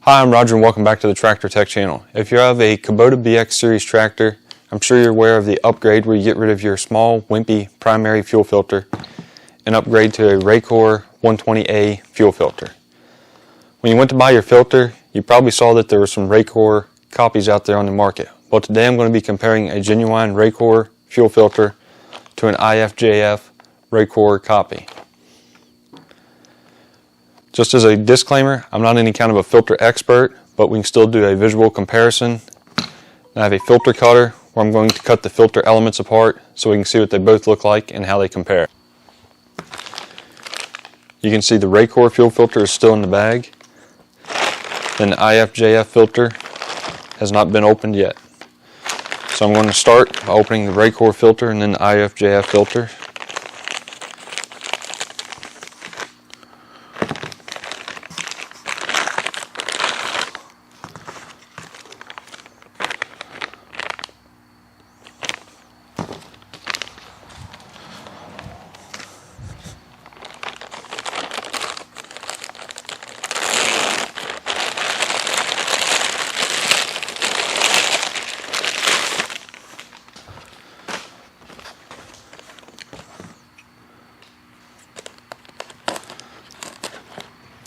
Hi, I'm Roger and welcome back to the Tractor Tech channel. If you have a Kubota BX series tractor, I'm sure you're aware of the upgrade where you get rid of your small, wimpy primary fuel filter and upgrade to a Racor 120A fuel filter. When you went to buy your filter, you probably saw that there were some Racor copies out there on the market. Well, today I'm going to be comparing a genuine Racor fuel filter to an IFJF Racor copy. Just as a disclaimer, I'm not any kind of a filter expert, but we can still do a visual comparison. I have a filter cutter where I'm going to cut the filter elements apart so we can see what they both look like and how they compare. You can see the Racor fuel filter is still in the bag. Then the IFJF filter has not been opened yet. So I'm going to start by opening the Racor filter and then the IFJF filter.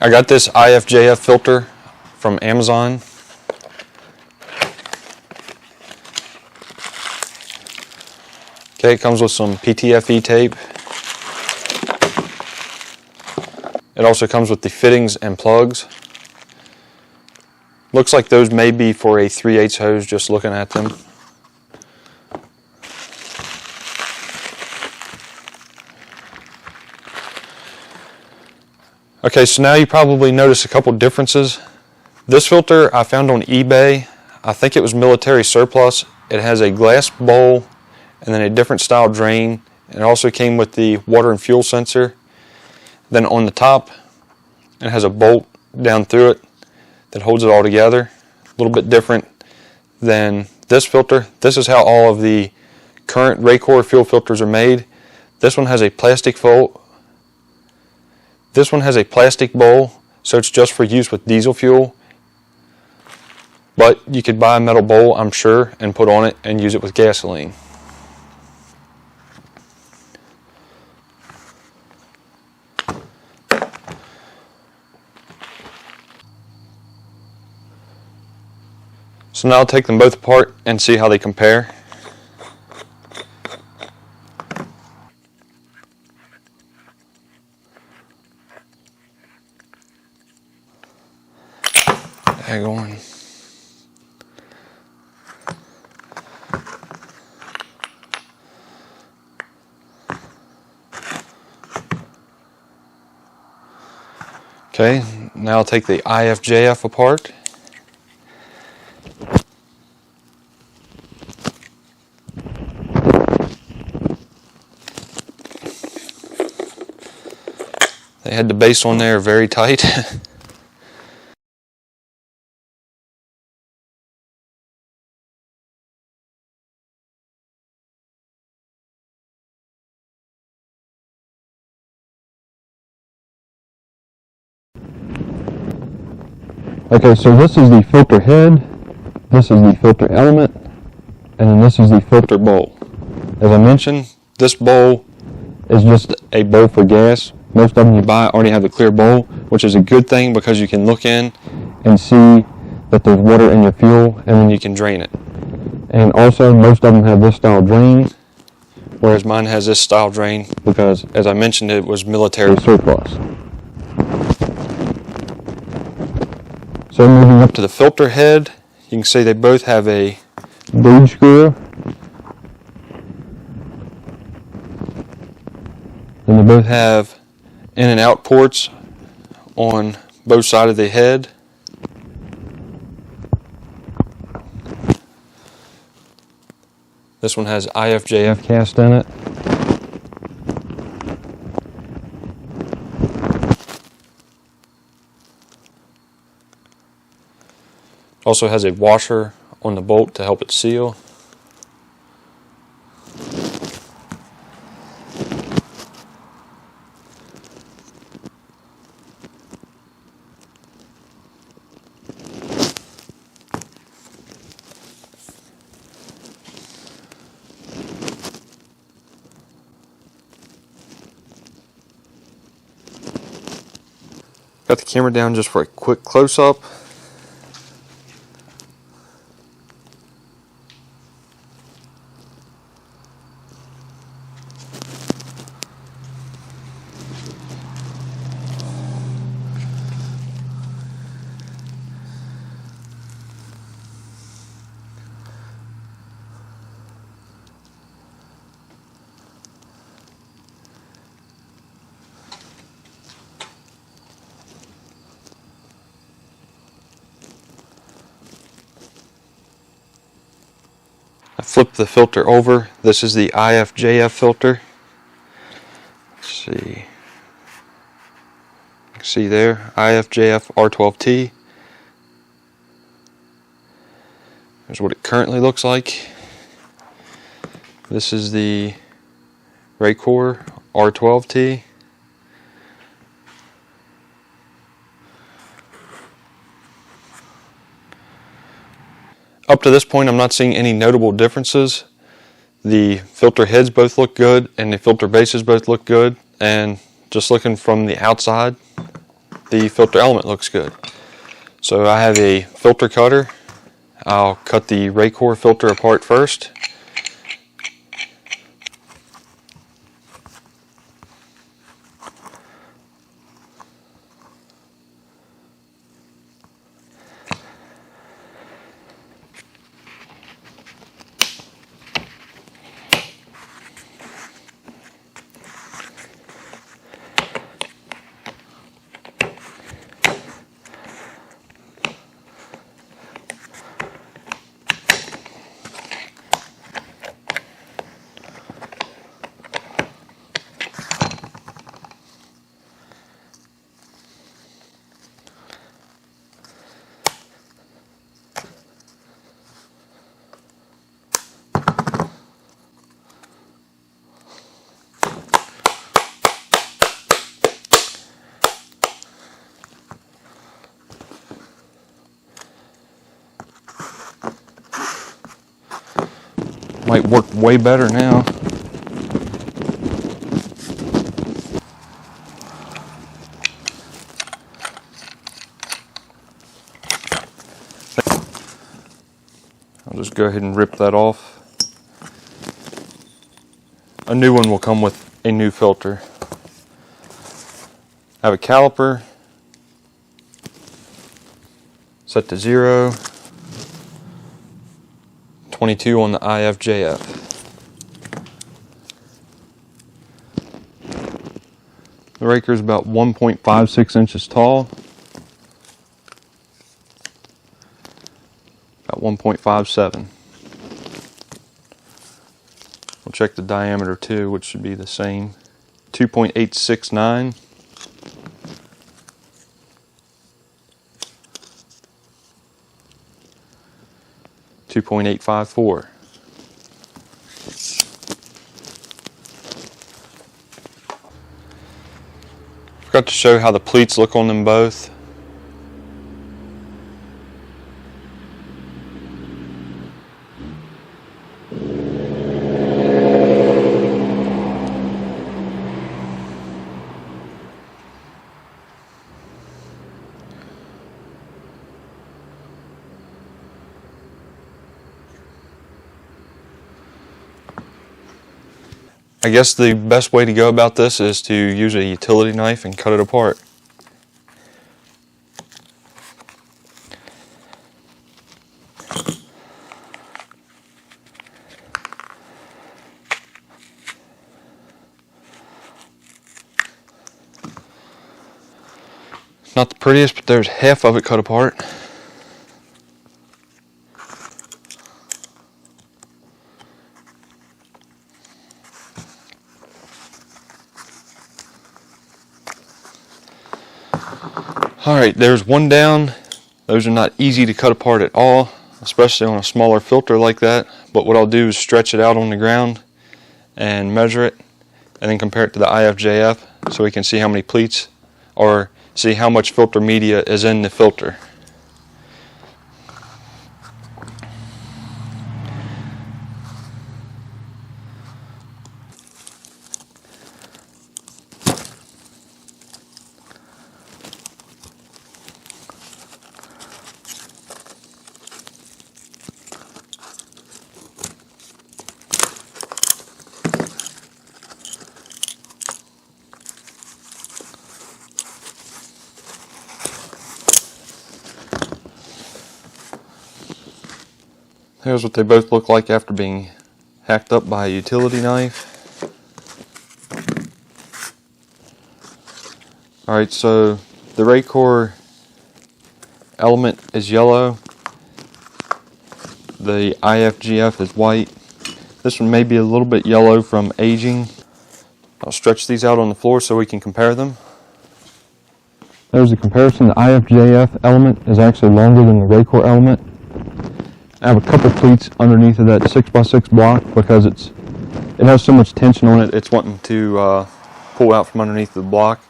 I got this IFJF filter from Amazon. Okay, it comes with some PTFE tape. It also comes with the fittings and plugs. Looks like those may be for a 3/8 hose just looking at them. Okay, so now you probably notice a couple differences. This filter I found on eBay. I think it was military surplus. It has a glass bowl and then a different style drain. It also came with the water and fuel sensor. Then on the top, it has a bolt down through it that holds it all together. A little bit different than this filter. This is how all of the current Racor fuel filters are made. This one has a plastic bowl. This one has a plastic bowl, so it's just for use with diesel fuel. But you could buy a metal bowl, I'm sure, and put on it and use it with gasoline. So now I'll take them both apart and see how they compare. Hang on. Okay, now I'll take the IFJF apart. They had the base on there very tight. Okay, so this is the filter head, this is the filter element, and then this is the filter bowl. As I mentioned, this bowl is just a bowl for gas. Most of them you buy already have a clear bowl, which is a good thing because you can look in and see that there's water in your fuel and then you can drain it. And also most of them have this style drain, whereas mine has this style drain because, as I mentioned, it was military surplus. So moving up to the filter head, you can see they both have a bead screw. And they both have in and out ports on both sides of the head. This one has IFJF cast in it. Also has a washer on the bolt to help it seal. Got the camera down just for a quick close-up. I flipped the filter over. This is the IFJF filter. Let's see. You can see there, IFJF R12T. Here's what it currently looks like. This is the Racor R12T. Up to this point, I'm not seeing any notable differences. The filter heads both look good and the filter bases both look good, and just looking from the outside, the filter element looks good. So I have a filter cutter. I'll cut the Racor filter apart first. Might work way better now. I'll just go ahead and rip that off. A new one will come with a new filter. I have a caliper set to 0. 22 on the IFJF. The Racor is about 1.56 inches tall. About 1.57. We'll check the diameter too, which should be the same. 2.869. .854. Forgot to show how the pleats look on them both. I guess the best way to go about this is to use a utility knife and cut it apart. Not the prettiest, but there's half of it cut apart. Alright, there's one down. Those are not easy to cut apart at all, especially on a smaller filter like that. But what I'll do is stretch it out on the ground and measure it, and then compare it to the IFJF so we can see how many pleats, or see how much filter media is in the filter. Here's what they both look like after being hacked up by a utility knife. Alright, so the Racor element is yellow. The IFJF is white. This one may be a little bit yellow from aging. I'll stretch these out on the floor so we can compare them. There's a comparison. The IFJF element is actually longer than the Racor element. I have a couple pleats underneath of that 6x6 block because it has so much tension on it, it's wanting to pull out from underneath the block.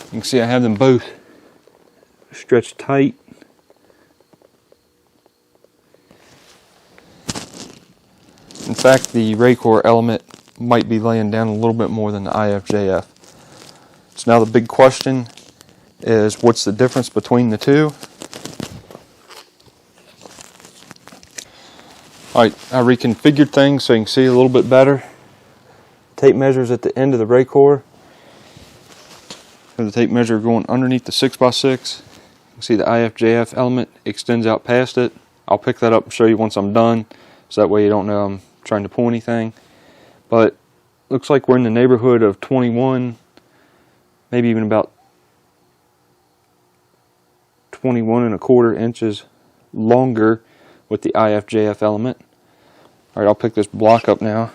You can see I have them both stretched tight. In fact, the Racor element might be laying down a little bit more than the IFJF. So now the big question is, what's the difference between the two? Alright, I reconfigured things so you can see a little bit better. Tape measures at the end of the Racor. The tape measure going underneath the 6x6. You can see the IFJF element extends out past it. I'll pick that up and show you once I'm done, so that way you don't know I'm trying to pull anything. But looks like we're in the neighborhood of 21, maybe even about 21¼ inches longer with the IFJF element. Alright, I'll pick this block up now.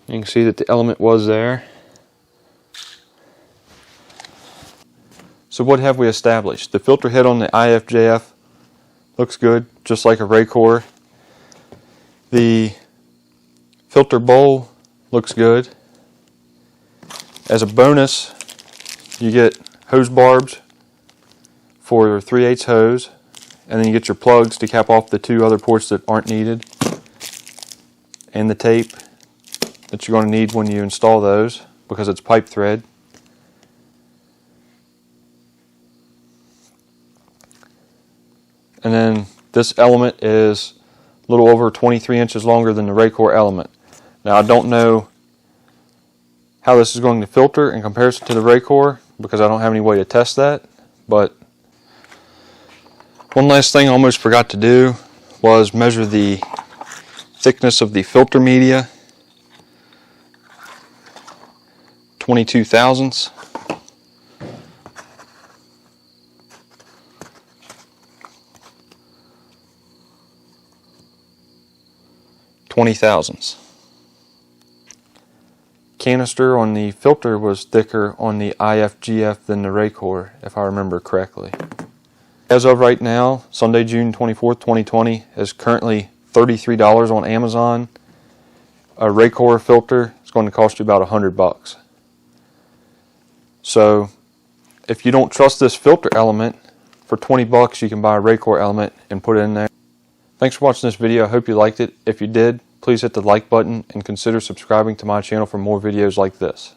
You can see that the element was there. So what have we established? The filter head on the IFJF looks good, just like a Racor. The filter bowl looks good. As a bonus, you get hose barbs for your 3/8 hose, and then you get your plugs to cap off the two other ports that aren't needed, and the tape that you're going to need when you install those because it's pipe thread. And then this element is a little over 23 inches longer than the Racor element. Now I don't know how this is going to filter in comparison to the Racor because I don't have any way to test that, but one last thing I almost forgot to do was measure the thickness of the filter media. 22 thousandths. Canister on the filter was thicker on the IFJF than the Racor, if I remember correctly. As of right now, Sunday, June 24th, 2020, is currently $33 on Amazon. A Racor filter is going to cost you about $100. So if you don't trust this filter element, for $20 you can buy a Racor element and put it in there. Thanks for watching this video. I hope you liked it. If you did, please hit the like button and consider subscribing to my channel for more videos like this.